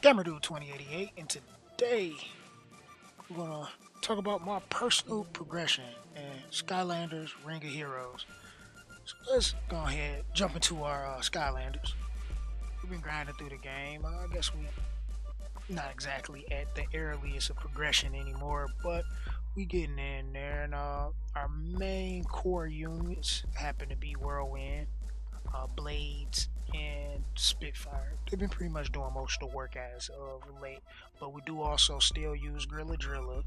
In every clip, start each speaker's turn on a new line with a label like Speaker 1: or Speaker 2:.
Speaker 1: Gamerdude 2088, and today we're gonna talk about my personal progression in Skylanders Ring of Heroes. So let's go ahead jump into our Skylanders. We've been grinding through the game. I guess we not exactly at the earliest of progression anymore, but we getting in there. And our main core units happen to be Whirlwind, Blades, and Spitfire. They've been pretty much doing most of the work as of late, but we do also still use Grilla Drilla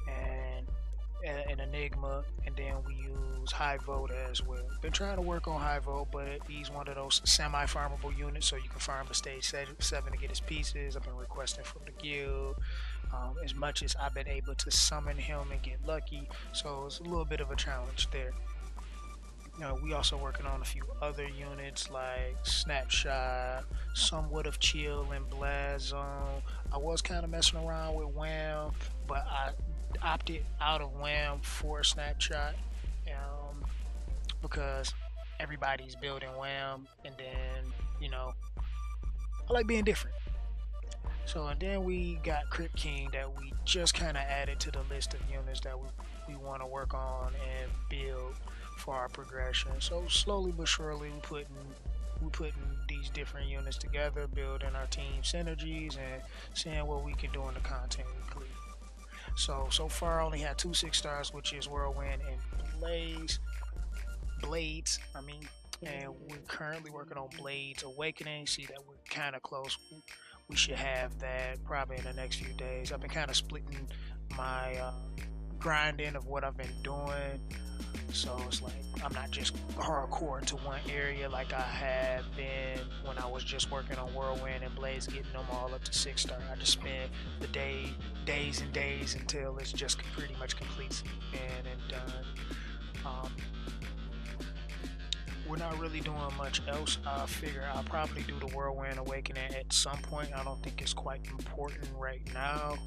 Speaker 1: and an Enigma, and then we use High Vote as well. Been trying to work on High Vote, but he's one of those semi-farmable units, so you can farm the stage 7 to get his pieces. I've been requesting from the guild. As much as I've been able to summon him and get lucky, so it's a little bit of a challenge there. We also working on a few other units like Snapshot, somewhat of Chill and Blast Zone. I was kind of messing around with Wham, but I opted out of Wham for Snapshot because everybody's building Wham, and then I like being different. So and then we got Crypt King that we just kind of added to the list of units that we want to work on and build for our progression. So slowly but surely we putting these different units together, building our team synergies and seeing what we can do in the content weekly. So far I only had 2 6-stars, which is Whirlwind and Blades. And we're currently working on Blades Awakening. See that we're kind of close. We should have that probably in the next few days. I've been kind of splitting my grinding of what I've been doing, so it's like I'm not just hardcore into one area like I had been when I was just working on Whirlwind and Blaze, getting them all up to 6-star. I just spend the days and days until it's just pretty much complete and done. We're not really doing much else. I figure I'll probably do the Whirlwind Awakening at some point. I don't think it's quite important right now,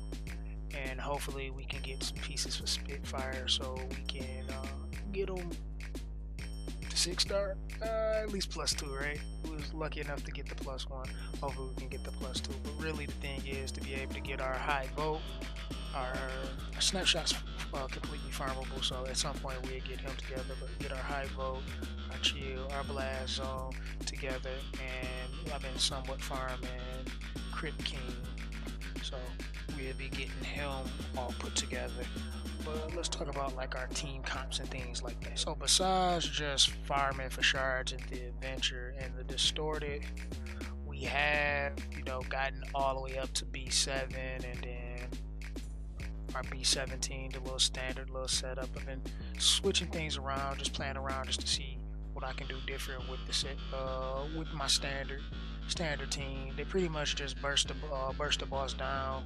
Speaker 1: and hopefully we can get some pieces for Spitfire so we can get them to 6-star, at least +2, right? We was lucky enough to get the +1. Hopefully we can get the +2, but really the thing is to be able to get our High Vote. Our Snapshot's completely farmable, so at some point we'll get him together, but get our High Vote, our Chill, our Blast Zone together, and I've been somewhat farming Crypt King, so we'll be getting him all put together. But let's talk about like our team comps and things like that. So besides just farming for shards and the adventure and the distorted, we have gotten all the way up to B7, and then our B17, the little standard little setup. I've been switching things around, just playing around just to see what I can do different with the set, with my standard team. They pretty much just burst the boss down.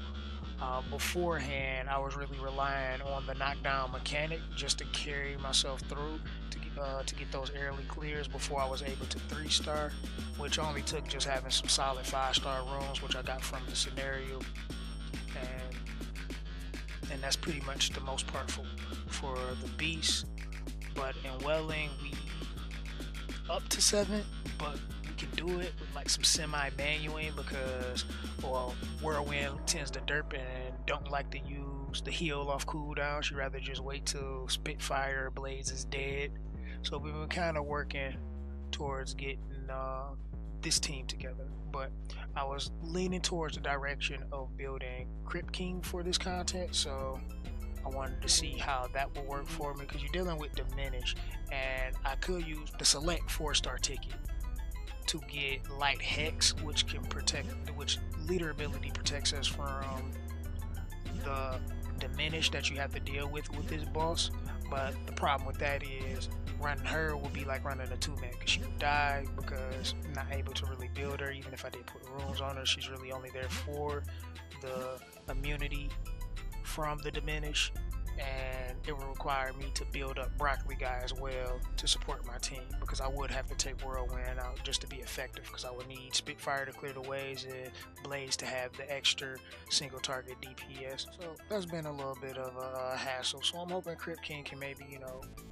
Speaker 1: Beforehand, I was really relying on the knockdown mechanic just to carry myself through to get those early clears before I was able to 3-star, which only took just having some solid 5-star runes, which I got from the scenario, and that's pretty much the most part for the beast. But in Welling, we up to 7, but we can do it with like some semi-manuing because Whirlwind tends to derp and don't like to use the heal off cooldown. She'd rather just wait till Spitfire Blades is dead. So we've been kind of working towards getting this team together, but I was leaning towards the direction of building Crypt King for this content, so I wanted to see how that will work for me because you're dealing with Diminish, and I could use the select 4-star ticket to get Light Hex, which leader ability protects us from the Diminish that you have to deal with this boss. But the problem with that is running her will be like running a 2-man because she would die because I'm not able to really build her. Even if I did put runes on her, she's really only there for the immunity from the Diminish, and it would require me to build up Broccoli Guy as well to support my team because I would have to take Whirlwind out just to be effective because I would need Spitfire to clear the ways and Blaze to have the extra single target DPS. So that's been a little bit of a hassle, so I'm hoping Crypt King can maybe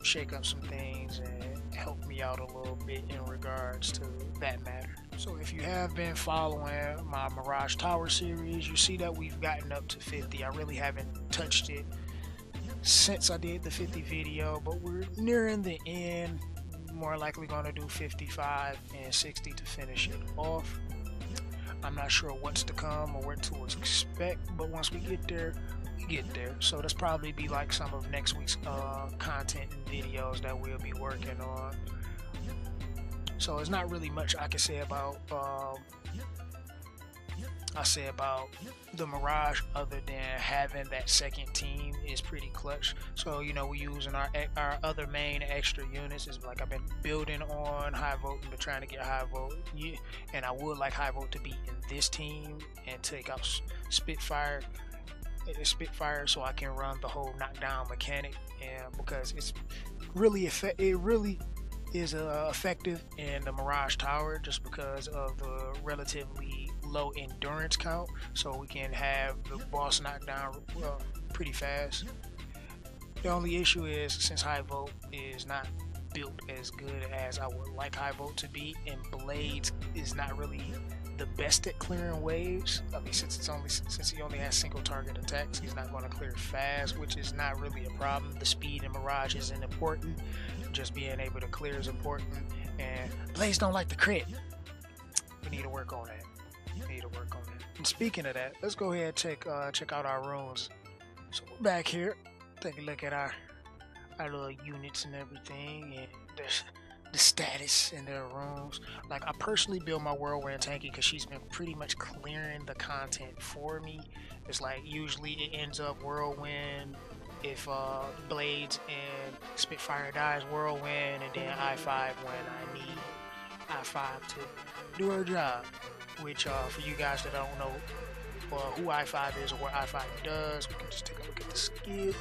Speaker 1: shake up some things and help me out a little bit in regards to that matter. So if you have been following my Mirage Tower series, you see that we've gotten up to 50. I really haven't touched it since I did the 50 video, but we're nearing the end. More likely going to do 55 and 60 to finish it off. I'm not sure what's to come or what to expect, but once we get there, we get there. So that's probably be like some of next week's content and videos that we'll be working on. So it's not really much I can say about the Mirage, other than having that second team is pretty clutch. So you know, we're using our other main extra units. Is like I've been building on high volt and been trying to get high volt, and I would like high volt to be in this team and take out Spitfire, so I can run the whole knockdown mechanic, and because it's really is effective in the Mirage Tower just because of the relatively low endurance count, so we can have the boss knockdown pretty fast. The only issue is, since high volt is not built as good as I would like high volt to be, and Blades is not really the best at clearing waves. I mean, since he only has single target attacks, he's not going to clear fast, which is not really a problem. The speed in Mirage isn't important, just being able to clear is important, and Blades don't like the crit. We need to work on that. And speaking of that, let's go ahead and check out our runes. So we're back here, take a look at our little units and everything, and the status in their runes. Like, I personally build my Whirlwind tanky because she's been pretty much clearing the content for me. It's like usually it ends up Whirlwind if Blades and Spitfire dies, Whirlwind, and then I5 when I need I5 to do her job. Which for you guys that don't know who I5 is or what I5 does, we can just take a look at the skill.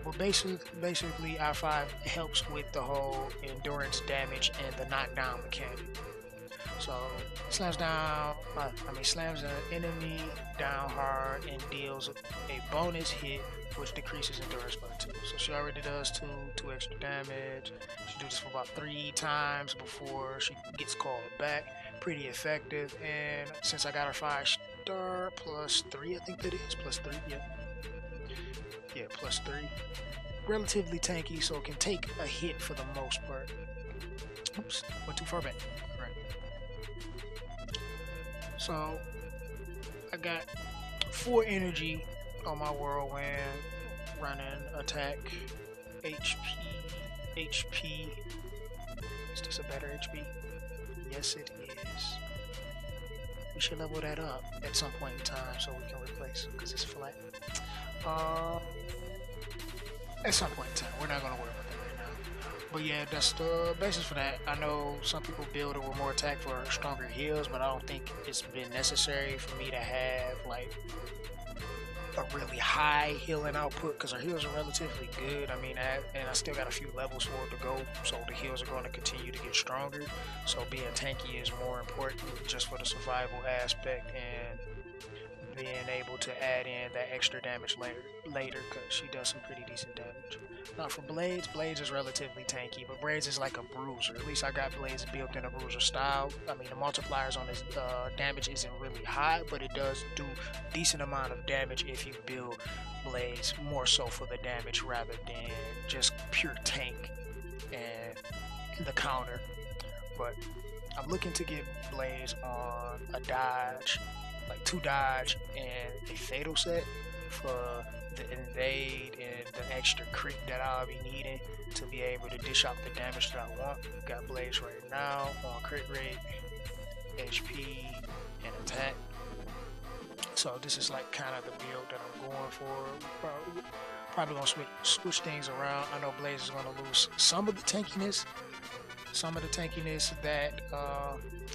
Speaker 1: But basically I5 helps with the whole endurance damage and the knockdown mechanic. So slams an enemy down hard and deals a bonus hit, which decreases endurance by 2. So she already does 2 extra damage. She does this for about 3 times before she gets called back. Pretty effective, and since I got her 5-star plus 3, I think that is plus 3. Yeah, plus 3. Relatively tanky, so it can take a hit for the most part. Oops, went too far back. Right. So I got 4 energy on my Whirlwind, running attack, HP. Is this a better HP? Yes, it is. We should level that up at some point in time so we can replace it because it's flat. At some point in time, we're not going to worry about that right now. But yeah, that's the basis for that. I know some people build it with more attack for stronger heals, but I don't think it's been necessary for me to have like a really high healing output because our heals are relatively good. I mean, and I still got a few levels for it to go, so the heals are going to continue to get stronger. So being tanky is more important just for the survival aspect and being able to add in that extra damage later because she does some pretty decent damage. Now for Blades is relatively tanky, but Blades is like a bruiser. At least I got Blades built in a bruiser style. I mean, the multipliers on his damage isn't really high, but it does do a decent amount of damage if you build Blades more so for the damage rather than just pure tank and the counter. But I'm looking to get Blades on a dodge, like 2 dodge and a fatal set for the invade and the extra crit that I'll be needing to be able to dish out the damage that I want. Got Blades right now on crit rate, HP, and attack. So this is like kind of the build that I'm going for. Probably gonna switch things around. I know Blades is gonna lose some of the tankiness that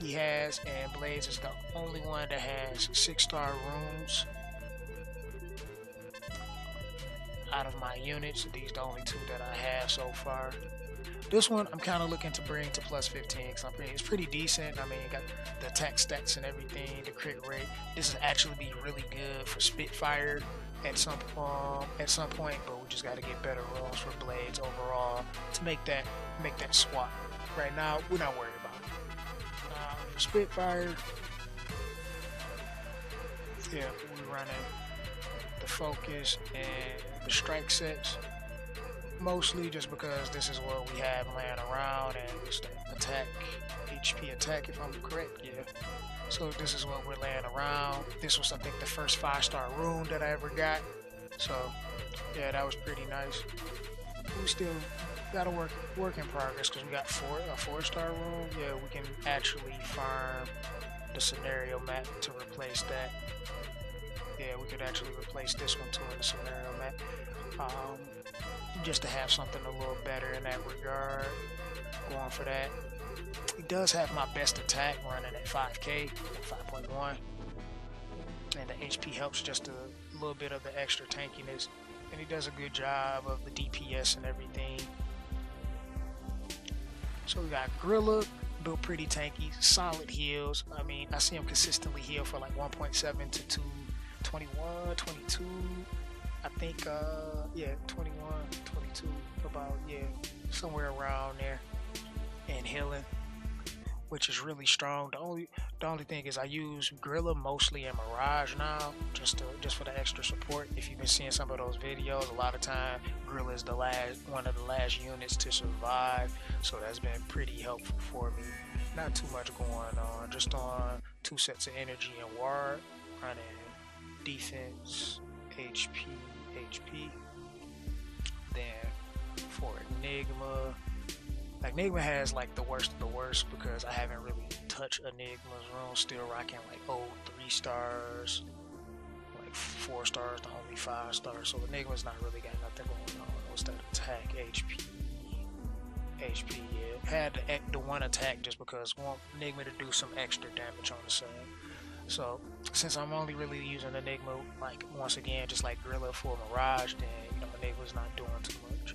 Speaker 1: he has, and Blades is the only one that has 6-star runes out of my units. These are the only 2 that I have so far. This one I'm kind of looking to bring to plus 15 because it's pretty decent. I mean, got the attack stats and everything, the crit rate. This will actually be really good for Spitfire at some point, but we just got to get better rules for Blades overall to make that swap. Right now, we're not worried about it. Spitfire. Yeah, we're running the focus and the strike sets. Mostly just because this is what we have laying around, and it's the attack, HP attack if I'm correct, yeah. So this is what we're laying around. This was, I think, the first 5-star rune that I ever got. So yeah, that was pretty nice. We still got a work in progress because we got a 4-star rune. Yeah, we can actually farm the scenario map to replace that. Yeah, we could actually replace this one too in the scenario map. Just to have something a little better in that regard. Going for that. He does have my best attack running at 5k, 5.1. And the HP helps just a little bit of the extra tankiness. And he does a good job of the DPS and everything. So we got Gorilla, built pretty tanky, solid heals. I mean, I see him consistently heal for like 1.7 to 2, 21, 22. I think, yeah, 21, 22, about, yeah, somewhere around there, and healing, which is really strong. The only thing is I use Gorilla mostly in Mirage now, just for the extra support. If you've been seeing some of those videos, a lot of time Gorilla is one of the last units to survive, so that's been pretty helpful for me. Not too much going on, just on 2 sets of energy and ward, running defense, HP. Then for Enigma has like the worst of the worst because I haven't really touched Enigma's rune. Still rocking like 3 stars, like 4 stars to only 5 stars. So Enigma's not really got nothing going on. What's that attack? HP, yeah. Had the one attack just because I want Enigma to do some extra damage on the side. So since I'm only really using Enigma, like once again, just like Gorilla for Mirage, then Enigma's not doing too much.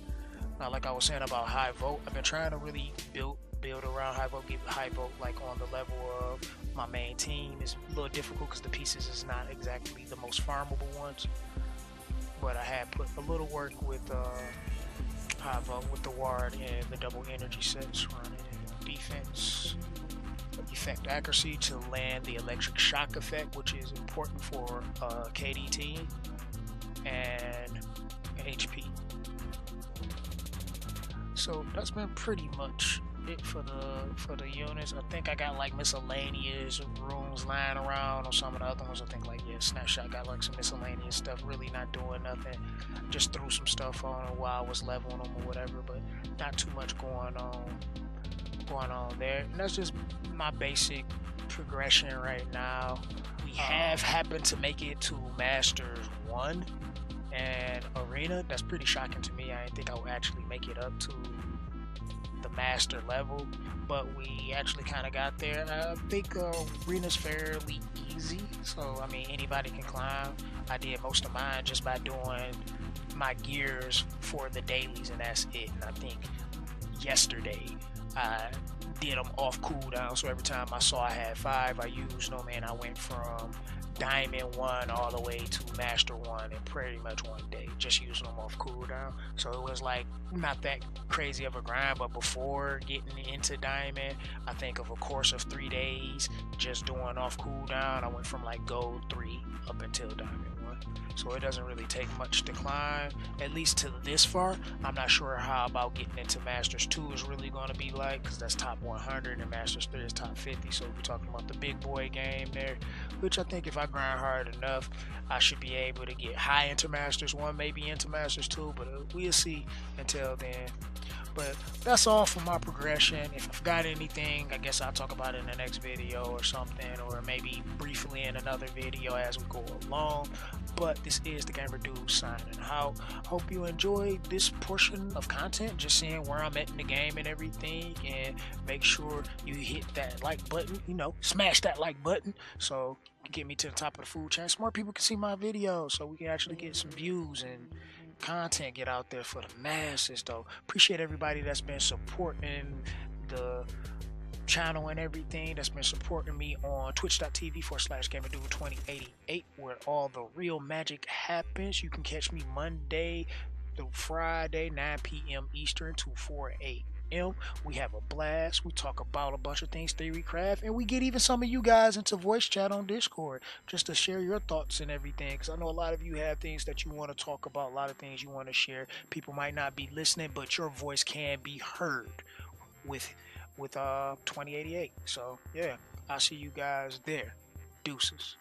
Speaker 1: Now, like I was saying about high vote, I've been trying to really build around high vote, get high vote like on the level of my main team. It's a little difficult because the pieces is not exactly the most farmable ones. But I had put a little work with high vote with the ward and the double energy sets running defense. Effect accuracy to land the electric shock effect, which is important for KDT, and HP. So that's been pretty much it for the units. I think I got like miscellaneous runes lying around on some of the other ones. I think like, yeah, Snapshot got like some miscellaneous stuff, really not doing nothing. Just threw some stuff on it while I was leveling them or whatever, but not too much going on there. And that's just my basic progression right now. We have happened to make it to Masters 1 and Arena. That's pretty shocking to me. I didn't think I would actually make it up to the Master level, but we actually kind of got there. I think Arena's fairly easy, so I mean anybody can climb. I did most of mine just by doing my gears for the dailies, and that's it. And I think yesterday I did them off cooldown, so every time I saw I had 5, I used them, and I went from Diamond 1 all the way to Master 1 in pretty much one day, just using them off cooldown. So it was like not that crazy of a grind, but before getting into Diamond, I think of a course of 3 days just doing off cooldown, I went from like Gold 3 up until Diamond 1. So it doesn't really take much to climb, at least to this far. I'm not sure how about getting into Masters 2 is really going to be like, because that's top 100 and Masters 3 is top 50. So we're talking about the big boy game there, which I think if I grind hard enough, I should be able to get high into Masters 1, maybe into Masters 2, but we'll see until then. But that's all for my progression. If I've got anything, I guess I'll talk about it in the next video or something, or maybe briefly in another video as we go along. But this is the Gamer Dude signing out. Hope you enjoyed this portion of content, just seeing where I'm at in the game and everything. And make sure you hit that like button, smash that like button, so you can get me to the top of the food chain. So more people can see my videos, so we can actually get some views and content get out there for the masses. Though appreciate everybody that's been supporting the channel and everything, that's been supporting me on twitch.tv/GamerDude2088, where all the real magic happens. You can catch me Monday through Friday 9 p.m. Eastern to 4 8 M. We have a blast. We talk about a bunch of things theory craft, and we get even some of you guys into voice chat on Discord just to share your thoughts and everything. Because I know a lot of you have things that you want to talk about, a lot of things you want to share. People might not be listening, but your voice can be heard with 2088. So yeah, I'll see you guys there. Deuces.